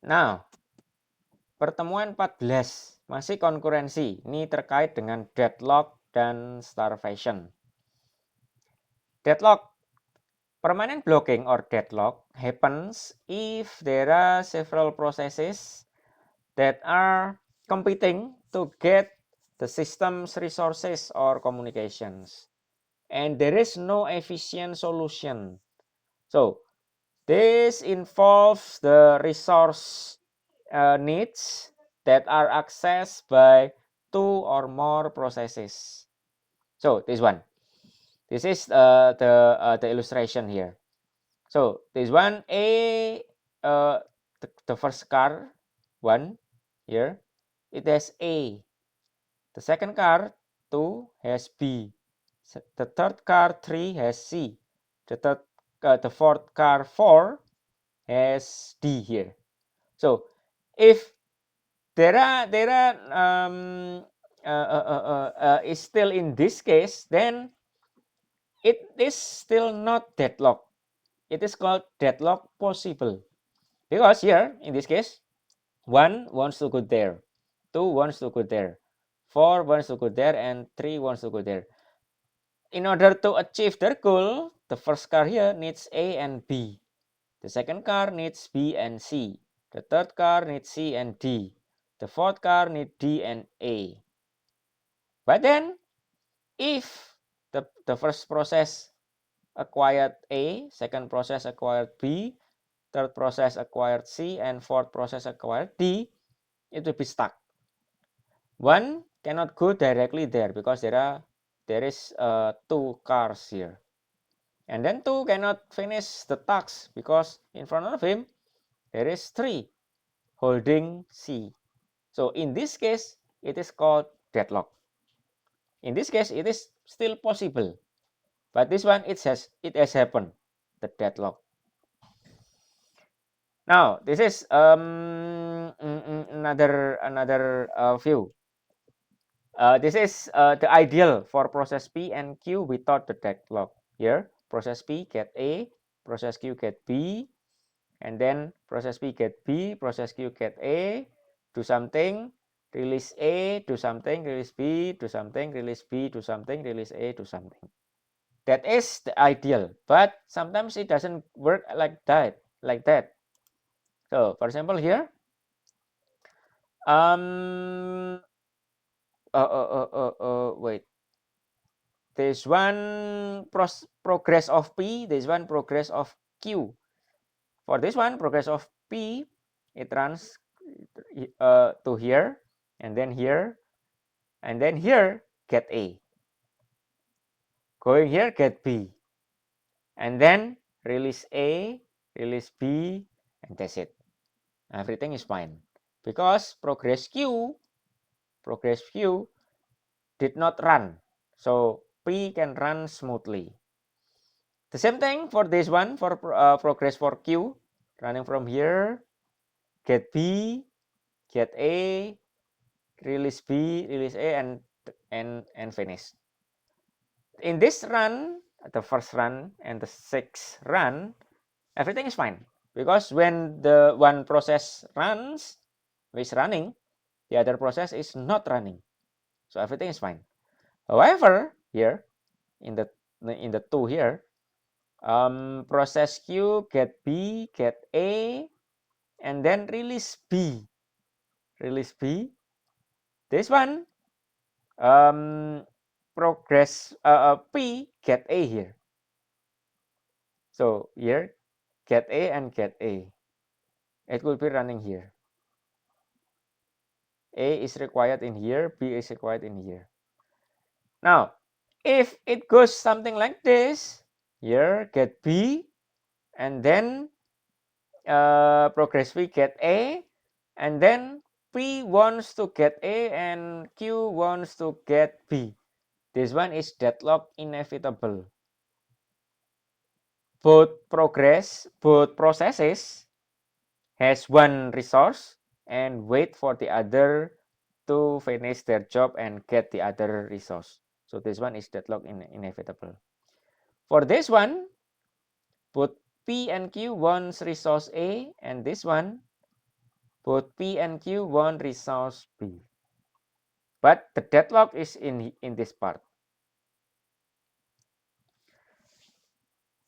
Nah, pertemuan 14 masih konkurensi. Ini terkait dengan deadlock dan starvation. Deadlock, permanent blocking or deadlock happens if there are several processes that are competing to get the system's resources or communications, and there is no efficient solution. So this involves the resource needs that are accessed by two or more processes. So this one, this is the illustration here. So this one, the first car one here, it has A. The second car 2 has B. The third car 3 has C. The fourth car 4 has D here. So if there are is still in this case, then it is still not deadlock. It is called deadlock possible, because here in this case 1 wants to go there, 2 wants to go there, 4 wants to go there, and 3 wants to go there. In order to achieve their goal, the first car here needs A and B. The second car needs B and C. The third car needs C and D. The fourth car needs D and A. But then, if the first process acquired A, second process acquired B, third process acquired C, and fourth process acquired D, it will be stuck. One cannot go directly there because there is 2 cars here. And then 2 cannot finish the task because in front of him there is 3 holding C. So in this case, it is called deadlock. In this case, it is still possible, but this one it has happened, the deadlock. Now this is another view. This is the ideal for process P and Q without the deadlock. Here, process P get A, process Q get B, and then process P get B, process Q get A, do something, release A, do something, release B, do something, release B, do something, release A, do something. That is the ideal, but sometimes it doesn't work like that. So, for example, here, wait. There's one progress of P, there's one progress of Q. For this one, progress of P, it runs to here, and then here, and then here, get A. Going here, get B. And then release A, release B, and that's it. Everything is fine. Because progress Q did not run. So P can run smoothly. The same thing for this one, for progress for Q, running from here, get B, get A, release B, release A, and finish. In this run, the first run and the sixth run, everything is fine, because when the one process is running, the other process is not running, so everything is fine. However, here in the 2 here, process Q get B, get A, and then release B. This one, progress P get A here. So here, get A and get A. It will be running here. A is required in here, B is required in here. Now, if it goes something like this, here get B, and then progress P get A, and then P wants to get A and Q wants to get B. This one is deadlock inevitable. Both processes has one resource and wait for the other to finish their job and get the other resource. So this one is deadlock inevitable. For this one, both P and Q wants resource A, and this one both P and Q want resource B. But the deadlock is in this part.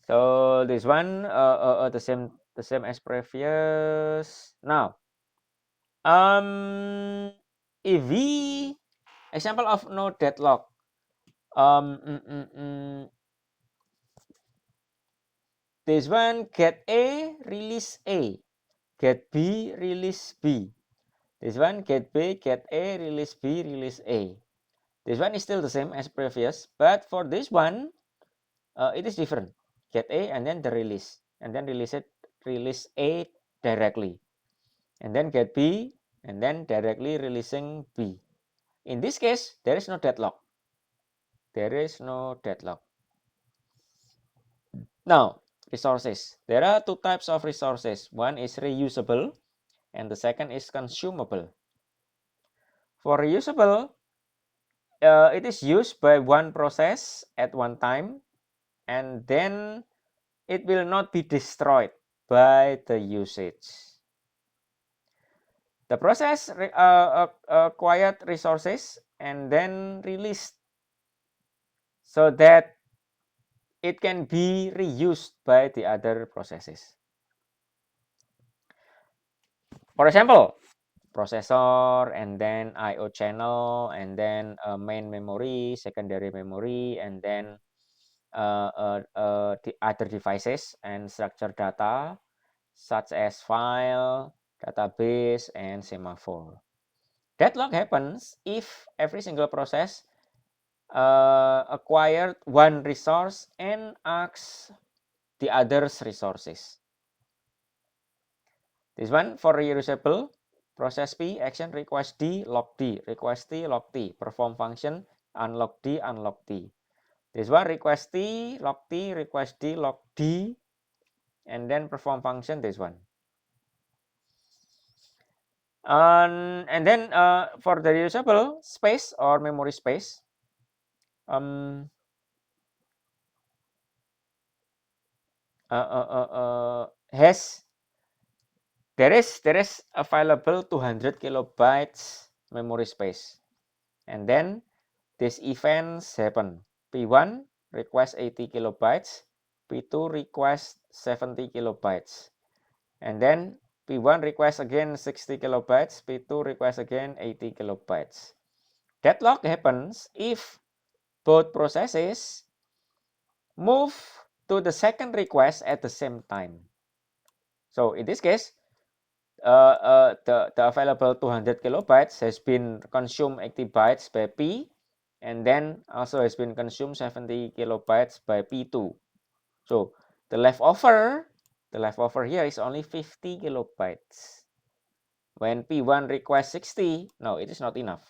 So this one the same as previous. Now, if we example of no deadlock, this one get A, release A, get B, release B. This one get B, get A, release B, release A. This one is still the same as previous, but for this one, it is different. Get A and then the release, and then release A directly, and then get B, and then directly releasing B. In this case, there is no deadlock. There is no deadlock. Now, resources. There are two types of resources. One is reusable, and the second is consumable. For reusable, it is used by one process at one time, and then it will not be destroyed by the usage. The process acquired resources and then released so that it can be reused by the other processes. For example, processor and then I/O channel and then main memory, secondary memory, and then the other devices and structured data such as file, database, and semaphore. Deadlock happens if every single process acquired one resource and asks the other's resources. This one for reusable, process P, action request D, lock D, request T, lock T, perform function, unlock D, unlock T. This one request T, lock T, request D, lock D, and then perform function, this one. And then for the reusable space or memory space, there is available 200 kilobytes memory space, and then these events happen. P1 request 80 kilobytes, P2 request 70 kilobytes, and then P1 request again 60 kilobytes, P2 request again 80 kilobytes. Deadlock happens if both processes move to the second request at the same time. So in this case, the available 200 kilobytes has been consumed 80 bytes by P, and then also has been consumed 70 kilobytes by P2. So the leftover here is only 50 kilobytes. When P1 requests 60, no, it is not enough.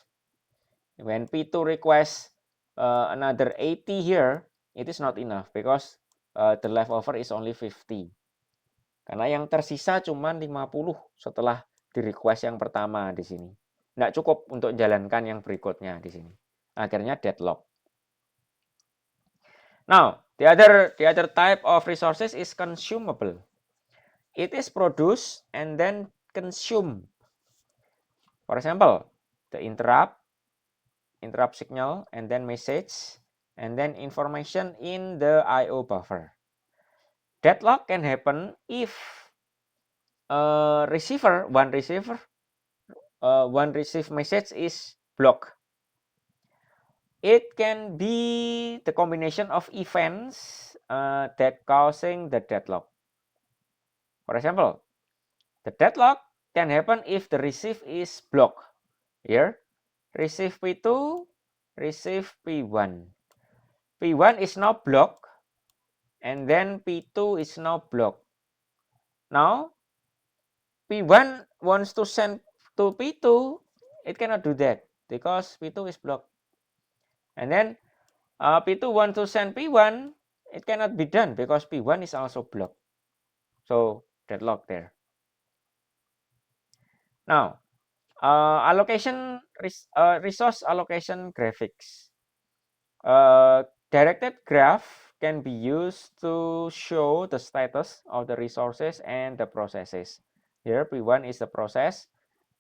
When P2 requests another 80 here, it is not enough because the leftover is only 50. Karena yang tersisa cuma 50 setelah di request yang pertama di sini. Nggak cukup untuk jalankan yang berikutnya di sini. Akhirnya deadlock. Now, the other type of resources is consumable. It is produced and then consumed. For example, the interrupt signal, and then message, and then information in the I/O buffer. Deadlock can happen if one received message is blocked. It can be the combination of events that causing the deadlock. For example, the deadlock can happen if the receive is blocked. Here, receive P2, receive P1. P1 is now blocked, and then P2 is now blocked. Now, P1 wants to send to P2, it cannot do that because P2 is blocked. And then P2 wants to send P1, it cannot be done because P1 is also blocked. So deadlock there. Now, resource allocation graphics. Directed graph can be used to show the status of the resources and the processes. Here P1 is the process,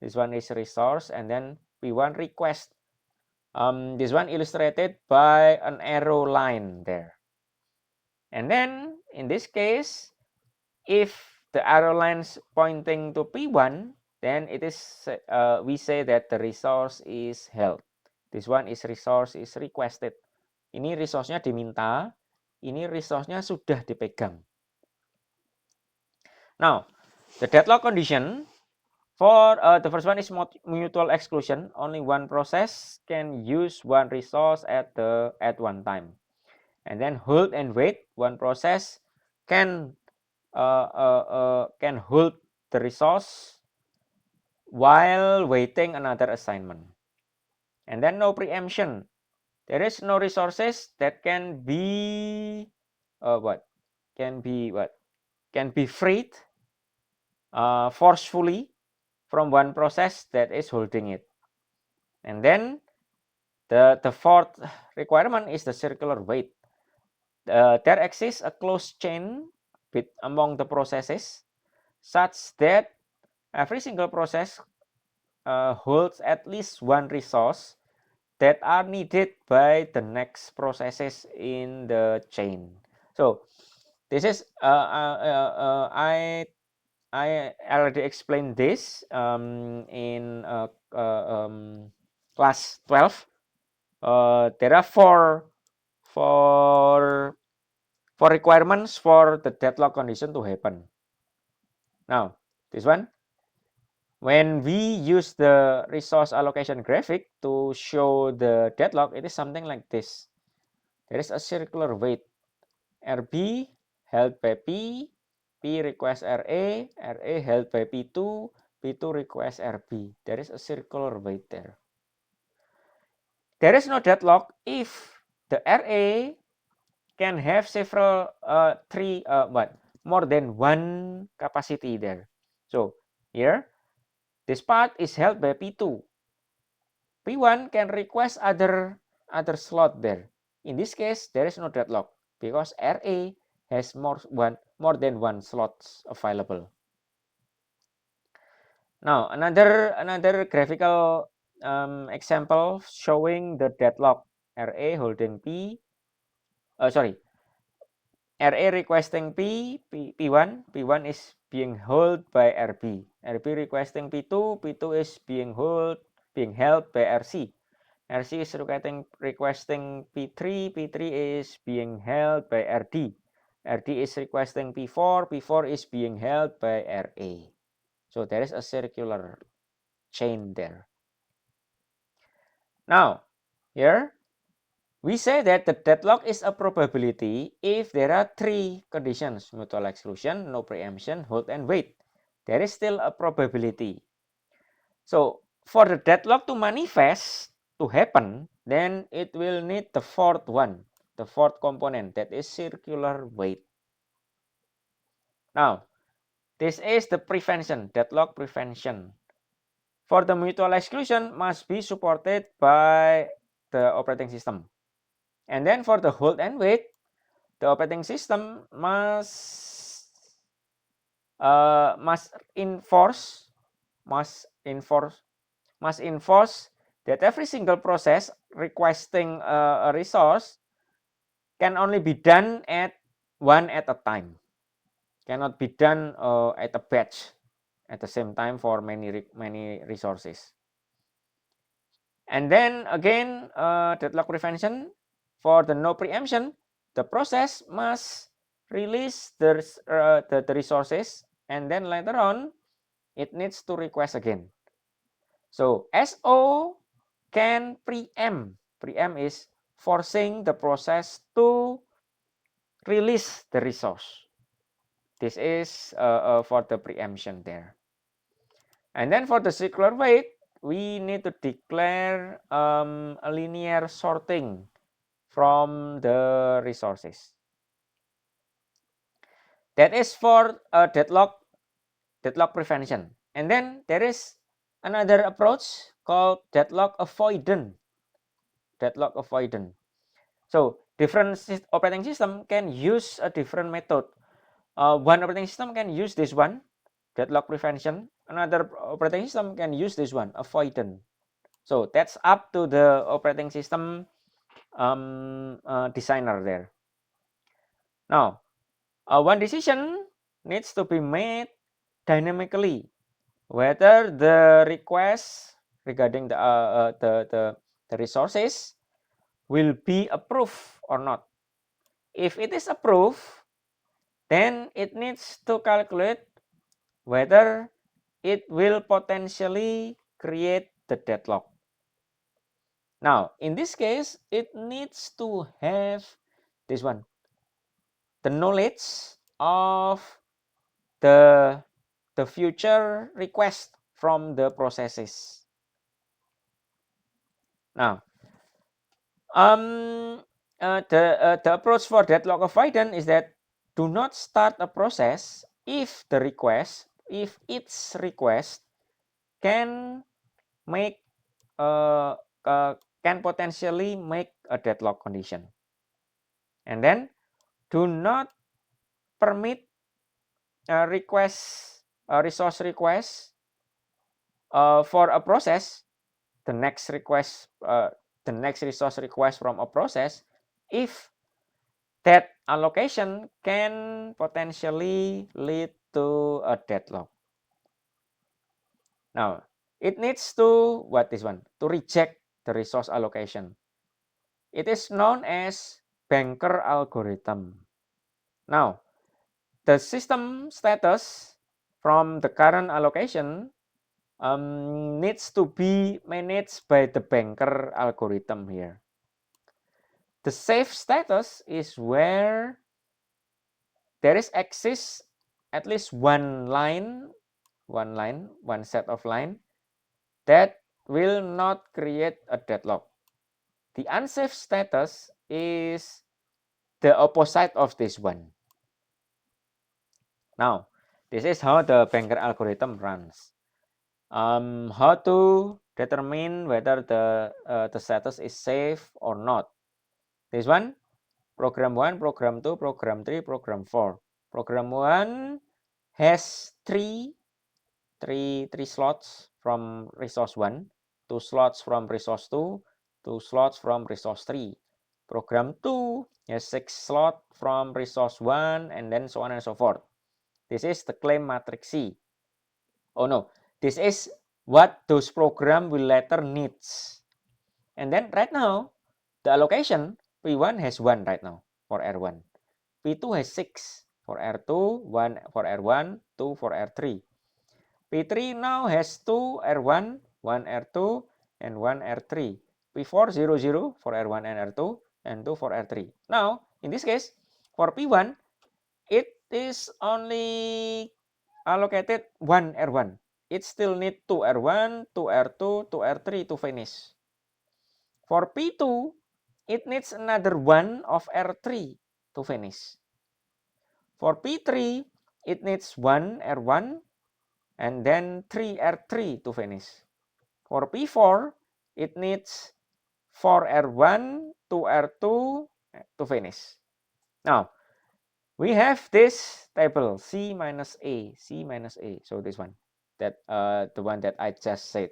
This one is resource, and then P1 request. This one illustrated by an arrow line there. And then in this case, if the arrow lines pointing to P1, then it is we say that the resource is held. This one is resource is requested. Ini resource-nya diminta, ini resource-nya sudah dipegang. Now, the deadlock condition for the first one is mutual exclusion. Only one process can use one resource at one time. And then hold and wait. One process can hold the resource while waiting another assignment. And then no preemption. There is no resources that can be can be freed forcefully from one process that is holding it. And then the fourth requirement is the circular wait. There exists a closed chain among the processes such that every single process holds at least one resource that are needed by the next processes in the chain. So this is I already explained this in class 12. There are four requirements for the deadlock condition to happen. Now, this one, when we use the resource allocation graphic to show the deadlock, it is something like this. There is a circular wait. RB held by P, P request RA, RA held by P2, P2 request RB. There is a circular wait there. There is no deadlock if the RA can have several more than one capacity there. So here, this part is held by P2. P1 can request other slot there. In this case, there is no deadlock because RA has more than one slots available. Now another graphical example showing the deadlock. RA holding RA requesting P1, P1 is being held by RB. RB requesting P2, P2 is being held by RC. RC is requesting P3, P3 is being held by RD. RD is requesting P4, P4 is being held by RA. So there is a circular chain there. Now, here we say that the deadlock is a probability if there are three conditions: mutual exclusion, no preemption, hold and wait. There is still a probability. So for the deadlock to manifest, to happen, then it will need the fourth one, the fourth component, that is circular wait. Now, this is the prevention, deadlock prevention. For the mutual exclusion must be supported by the operating system. And then for the hold and wait, the operating system must enforce that every single process requesting a resource can only be done at one at a time. Cannot be done at a batch at the same time for many resources. And then again, deadlock prevention, for the no preemption, the process must release the resources, and then later on it needs to request again. So SO can preempt. Preempt is forcing the process to release the resource. This is for the preemption there. And then for the circular wait, we need to declare a linear sorting from the resources. That is for deadlock prevention. And then there is another approach called deadlock avoidance. Deadlock avoidance. So different operating system can use a different method. One operating system can use this one, deadlock prevention. another operating system can use this one, avoidance. So that's up to the operating system designer there. Now, one decision needs to be made dynamically, whether the request regarding the resources will be approved or not. If it is approved, then it needs to calculate whether it will potentially create the deadlock. Now, in this case, it needs to have this one, the knowledge of the future request from the processes. Now, the approach for deadlock avoidance is that do not start a process if its request can make can potentially make a deadlock condition. And then do not permit a resource request for a process, the next resource request from a process, if that allocation can potentially lead to a deadlock. Now, it needs to to reject the resource allocation. It is known as banker algorithm. Now, the system status from the current allocation needs to be managed by the banker algorithm here. The safe status is where there exists at least one set of line that will not create a deadlock. The unsafe status is the opposite of this one. Now, this is how the banker algorithm runs. How to determine whether the status is safe or not. This one, program 1, program 2, program 3, program 4. Program 1 has three slots from resource 1, 2 slots from resource 2, 2 slots from resource 3. Program 2 has 6 slots from resource 1, and then so on and so forth. This is the claim matrix C. Oh no, this is what those program will later needs. And then right now, the allocation P1 has 1 right now for R1. P2 has 6 for R2, 1 for R1, 2 for R3. P3 now has 2 R1, 1 R2, and 1 R3. P4 0, 0 for R1 and R2, and 2 for R3. Now, in this case, for P1, it is only allocated 1 R1. It still need 2 R1, 2 R2, 2 R3 to finish. For P2, it needs another 1 of R3 to finish. For P3, it needs 1 R1 and then 3 R3 to finish. For P4, it needs 4 R1, 2 R2 to finish. Now, we have this table C minus A. So this one, that the one that I just said.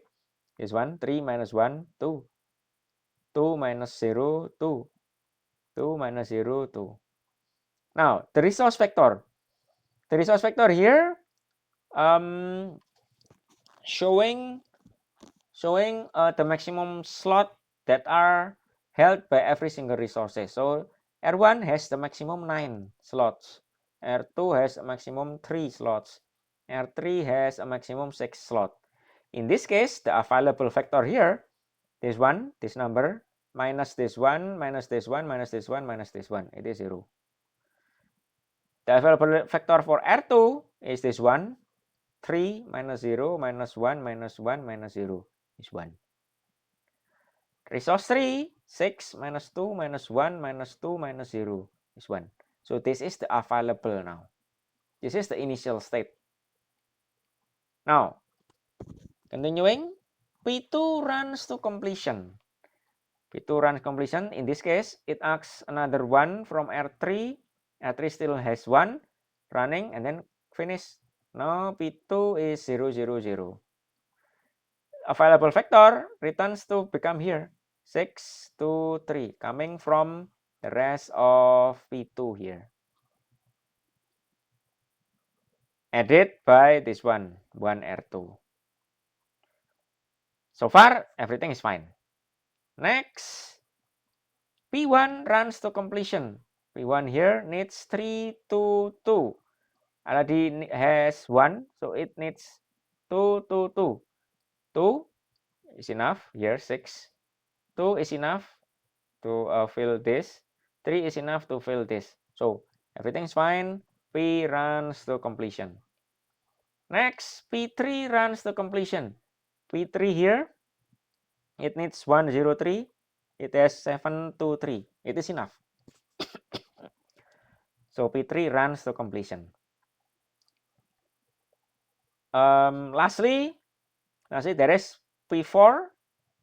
This one, 3 minus 1, 2. 2 minus 0, 2. 2 minus 0, 2. Now, the resource vector. The resource vector here showing the maximum slot that are held by every single resources. So R1 has the maximum 9 slots. R2 has a maximum 3 slots. R3 has a maximum 6 slot. In this case, the available vector here, this one, this number, minus this one, minus this one, minus this one, minus this one, it is 0. The available vector for R2 is this one, 3 minus 0 minus 1 minus 1 minus 0 is 1. Resource 3, 6 minus 2 minus 1 minus 2 minus 0 is 1. So this is the available now. This is the initial state. Now, continuing, P2 runs to completion. P2 runs completion. In this case, it asks another 1 from R3. R3 still has 1 running and then finish Now P2 is 0, 0, 0. Available vector returns to become here 6, 2, 3, coming from the rest of P2 here. Added by this one, 1R2. So far, everything is fine. Next, P1 runs to completion. P1 here needs 3, 2, 2. Already has 1, so it needs 2, 2, 2. 2 is enough. Here, 6. 2 is enough to fill this. 3 is enough to fill this. So, everything is fine. P runs to completion. Next, P3 runs to completion. P3 here, it needs 1, 0, 3. It has 7, 2, 3. It is enough. So P3 runs to completion. Lastly, there is P4,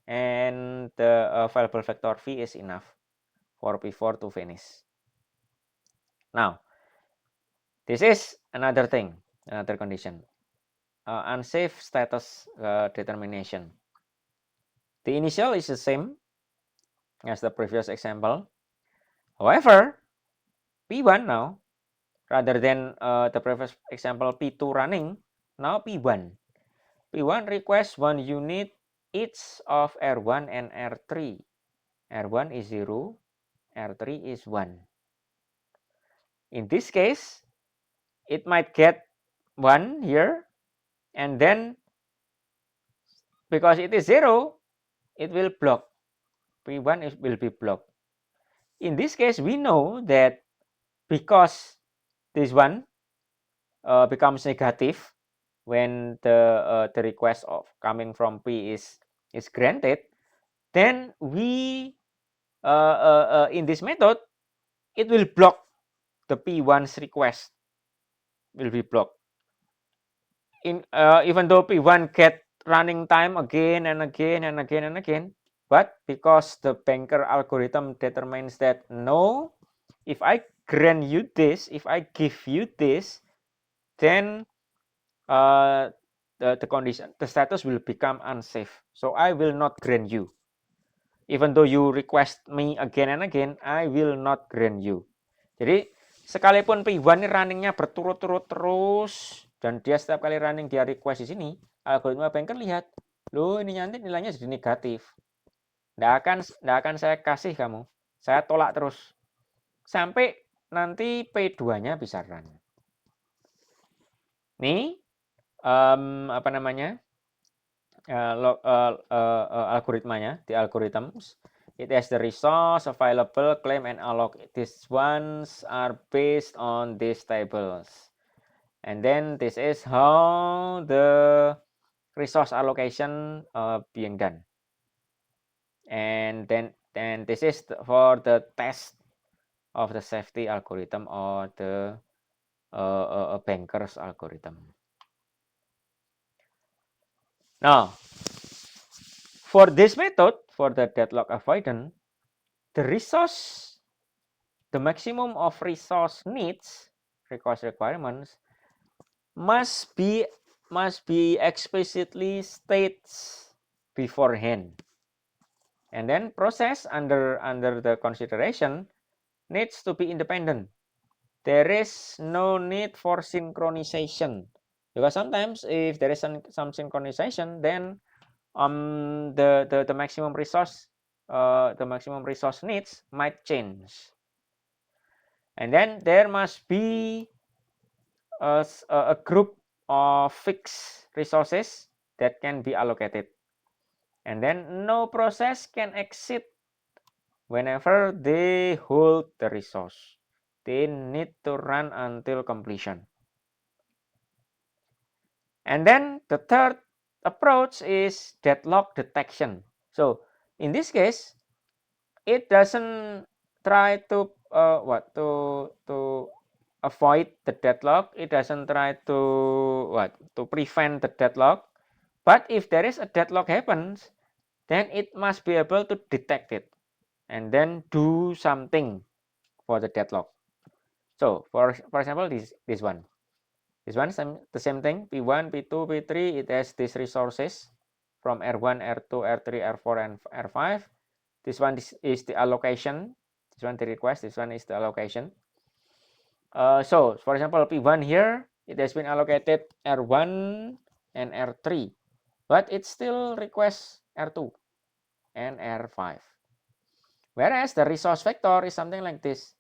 and the available vector V is enough for P4 to finish. Now, this is another thing, another condition. Unsafe status determination. The initial is the same as the previous example. However, P1 now, rather than the previous example P2 running, now P1. P1 requests 1 unit each of R1 and R3. R1 is 0, R3 is 1. In this case, it might get 1 here, and then because it is 0, it will block. P1 will be blocked. In this case, we know that because this one becomes negative when the request of coming from P is granted, then we in this method it will block the P1's request, will be blocked. Even though P1 get running time again and again and again and again, but because the banker algorithm determines that no, if I grant you this, if I give you this, then the condition, the status will become unsafe. So I will not grant you. Even though you request me again and again, I will not grant you. Jadi sekalipun P1 ini runningnya berturut-turut terus, dan dia setiap kali running dia request di sini, algoritma banker lihat, loh ini nanti nilainya jadi negatif. Nggak akan saya kasih kamu. Saya tolak terus. Sampai nanti P2-nya bisa run. Nih, apa namanya? Algoritmanya, the algorithms. It has the resource available, claim, and alloc. These ones are based on these tables. And then this is how the resource allocation being done. And then this is for the test of the safety algorithm or the banker's algorithm. Now, for this method, for the deadlock avoidance, the maximum of resource needs, requirements, must be explicitly stated beforehand, and then process under the consideration needs to be independent. There is no need for synchronization, because sometimes if there is some synchronization, then the maximum resource needs might change. And then there must be a group of fixed resources that can be allocated. And then no process can exit whenever they hold the resource. They need to run until completion. And then the third approach is deadlock detection. So in this case, it doesn't try to avoid the deadlock. It doesn't try to prevent the deadlock. But if there is a deadlock happens, then it must be able to detect it and then do something for the deadlock. So for example, this one. This one the same thing, P1, P2, P3, it has these resources from R1, R2, R3, R4, and R5. This one is the allocation. This one the request, this one is the allocation. So, for example, P1 here, it has been allocated R1 and R3, but it still requests R2 and R5. Whereas the resource vector is something like this.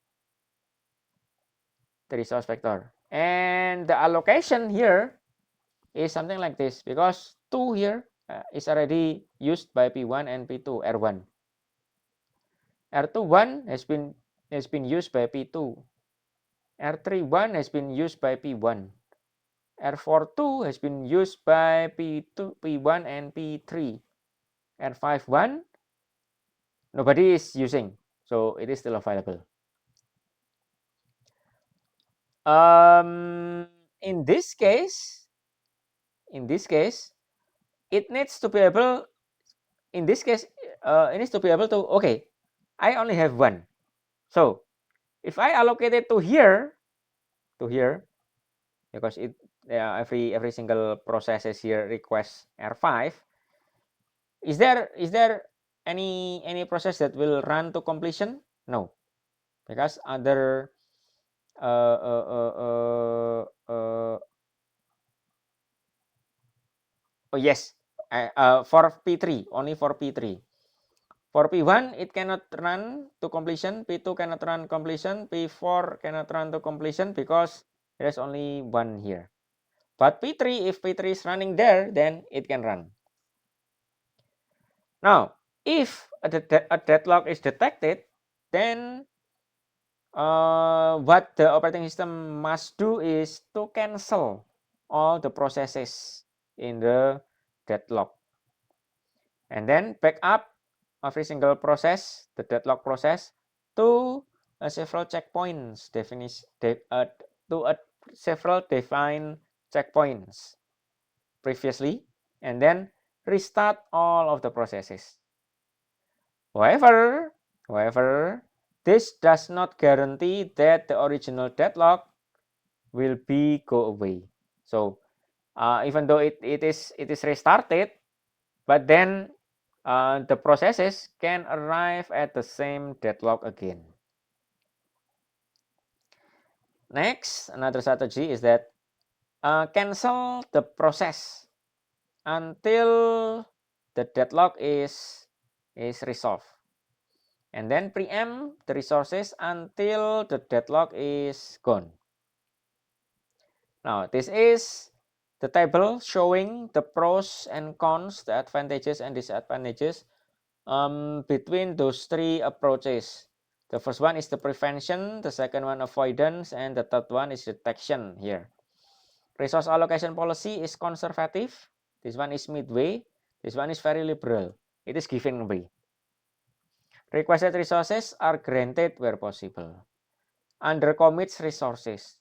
The resource vector. And the allocation here is something like this, because 2 here is already used by P1 and P2, R1. R2 1 has been used by P2. R3 1 has been used by P1. R4 2 has been used by P2, P1 and P3. R5 1 nobody is using, so it is still available. In this case, it needs to be able. In this case, it needs to be able to. Okay, I only have 1, so if I allocate it to here, because every single processes here requests R5. Is there any process that will run to completion? No, because other oh yes, for P3, only for P3. For P1 it cannot run to completion, P2 cannot run completion, P4 cannot run to completion because there's only 1 here. But P3, if P3 is running there, then it can run. Now, if a deadlock is detected, then what the operating system must do is to cancel all the processes in the deadlock, and then back up every single process, the deadlock process, to several checkpoints several defined checkpoints previously, and then restart all of the processes. However, this does not guarantee that the original deadlock will go away. So even though it is restarted, but then the processes can arrive at the same deadlock again. Next, another strategy is that cancel the process until the deadlock is resolved, and then preempt the resources until the deadlock is gone. Now, this is the table showing the pros and cons, the advantages and disadvantages between those 3 approaches. The first one is the prevention, the second one avoidance, and the third one is detection here. Resource allocation policy is conservative. This one is midway. This one is very liberal. It is giving away. Requested resources are granted where possible. Undercommits resources.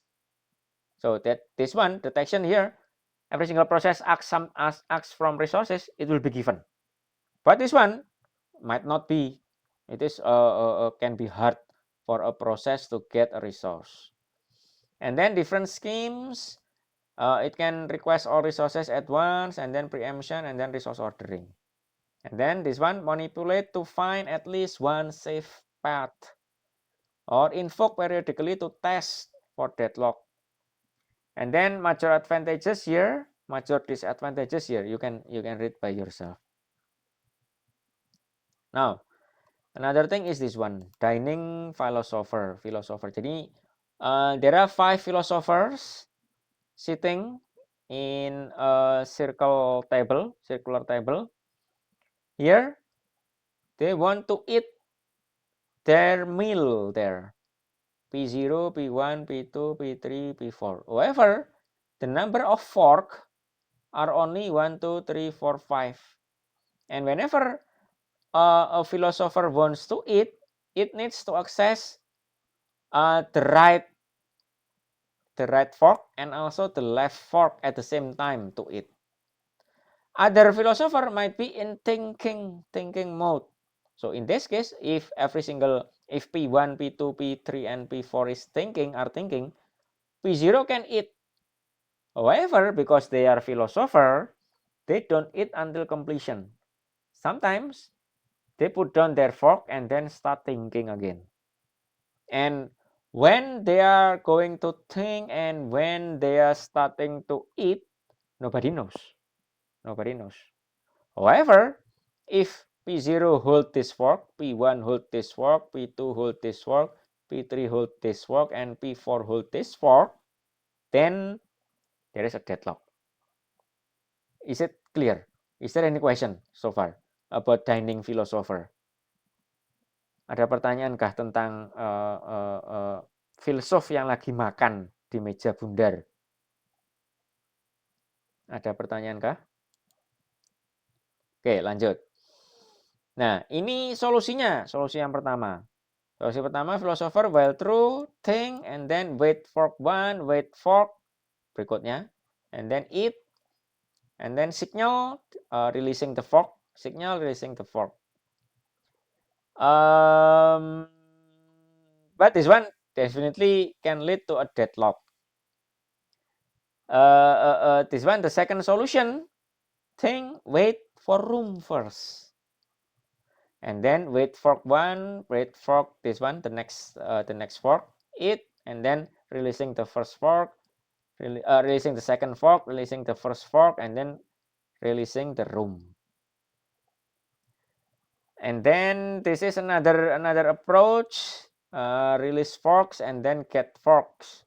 So that this one, detection here, every single process asks from resources, it will be given. But this one might not be. It is can be hard for a process to get a resource. And then different schemes, it can request all resources at once, and then preemption, and then resource ordering. And then this one, manipulate to find at least one safe path, or invoke periodically to test for deadlock. And then major advantages here, major disadvantages here, you can read by yourself. Now, another thing is this one, dining philosopher. Jadi there are 5 philosophers sitting in a circular table. Here, they want to eat their meal there. P0, P1, P2, P3, P4. However, the number of fork are only 1, 2, 3, 4, 5. And whenever a philosopher wants to eat, it needs to access the right fork and also the left fork at the same time to eat. Other philosopher might be in thinking mode. So in this case, if P1, P2, P3, and P4 are thinking, P0 can eat However, because they are philosopher, they don't eat until completion. Sometimes they put down their fork and then start thinking again. And when they are going to think and when they are starting to eat, nobody knows. Nobody knows. However, if P0 hold this fork, P1 hold this fork, P2 hold this fork, P3 hold this fork, and P4 hold this fork, then there is a deadlock. Is it clear? Is there any question so far about dining philosopher? Ada pertanyaankah tentang filsuf yang lagi makan di meja bundar? Ada pertanyaankah? Oke, lanjut. Nah, ini solusinya. Solusi yang pertama. Solusi pertama, philosopher while true, think, and then wait fork one, wait fork berikutnya, and then eat, and then signal, releasing the fork, signal, releasing the fork. But this one definitely can lead to a deadlock. This one, the second solution, think, wait for room first. And then wait fork one, wait fork this one, the next fork, eat, and then releasing the first fork, releasing the second fork, releasing the first fork, and then releasing the room. And then this is another approach, release forks and then get forks.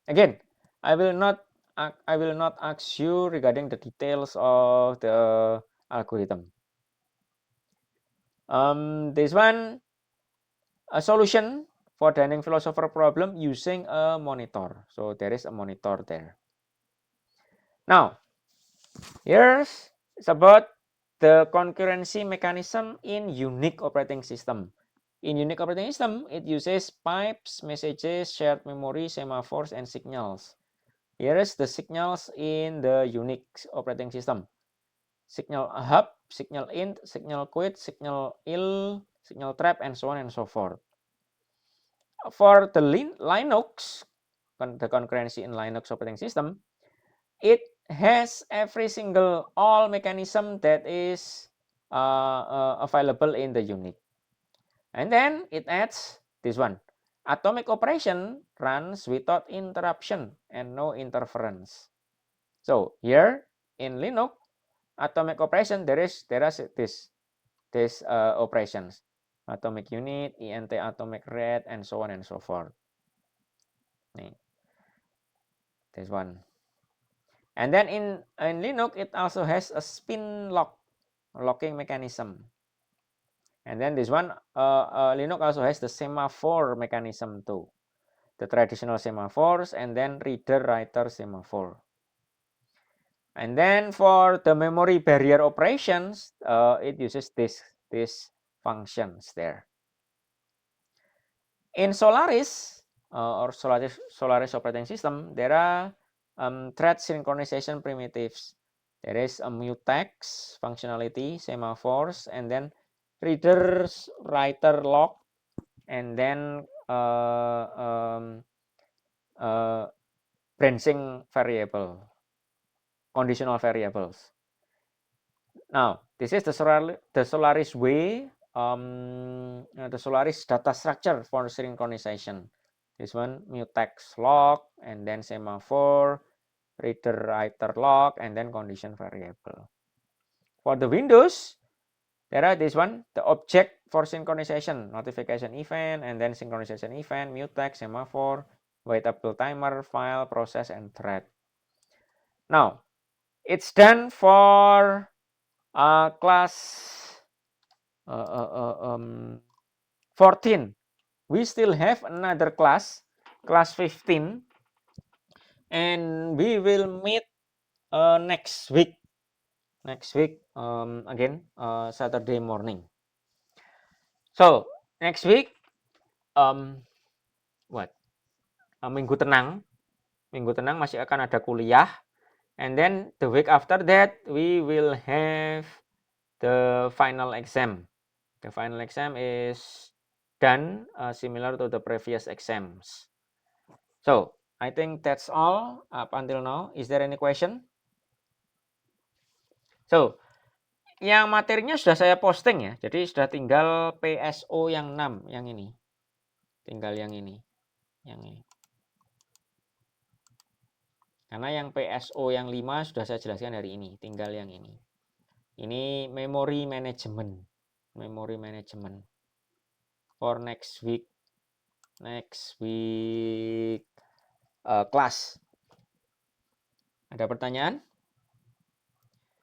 Again, I will not ask you regarding the details of the algorithm. This one, a solution for dining philosopher problem using a monitor. So there is a monitor there. Now, here's about the concurrency mechanism in Unix operating system. In Unix operating system, it uses pipes, messages, shared memory, semaphores, and signals. Here is the signals in the Unix operating system. Signal hub, signal int, signal quit, signal ill, signal trap, and so on and so forth. For the Linux, the concurrency in Linux operating system, it has every single all mechanism that is available in the Unix. And then it adds this one. Atomic operation runs without interruption and no interference. So here in Linux, atomic operation there are this operations. Atomic unit, int atomic ret, and so on and so forth. This one. And then in Linux, it also has a spin lock locking mechanism. And then this one, Linux also has the semaphore mechanism too. The traditional semaphores and then reader-writer semaphore. And then for the memory barrier operations, it uses these functions there. In Solaris or Solaris operating system, there are thread synchronization primitives. There is a mutex functionality, semaphores, and then readers, writer lock, and then branching variable, conditional variables. Now, this is the Solaris way, the Solaris data structure for synchronization. This one, mutex lock, and then semaphore, reader writer lock, and then condition variable. For the Windows, there are this one, the object for synchronization, notification event, and then synchronization event, mutex, semaphore, waitable timer, file, process, and thread. Now, it's done for class 14. We still have another class 15, and we will meet next week. Again, Saturday morning. So next week, Minggu tenang masih akan ada kuliah, and then the week after that we will have the final exam. The final exam is done similar to the previous exams. So I think that's all up until now. Is there any question? So, yang materinya sudah saya posting ya. Jadi sudah tinggal PSO yang 6, yang ini. Tinggal yang ini. Yang ini. Karena yang PSO yang 5 sudah saya jelaskan hari ini. Tinggal yang ini. Ini memory management. Memory management. For next week. Next week. Class. Ada pertanyaan?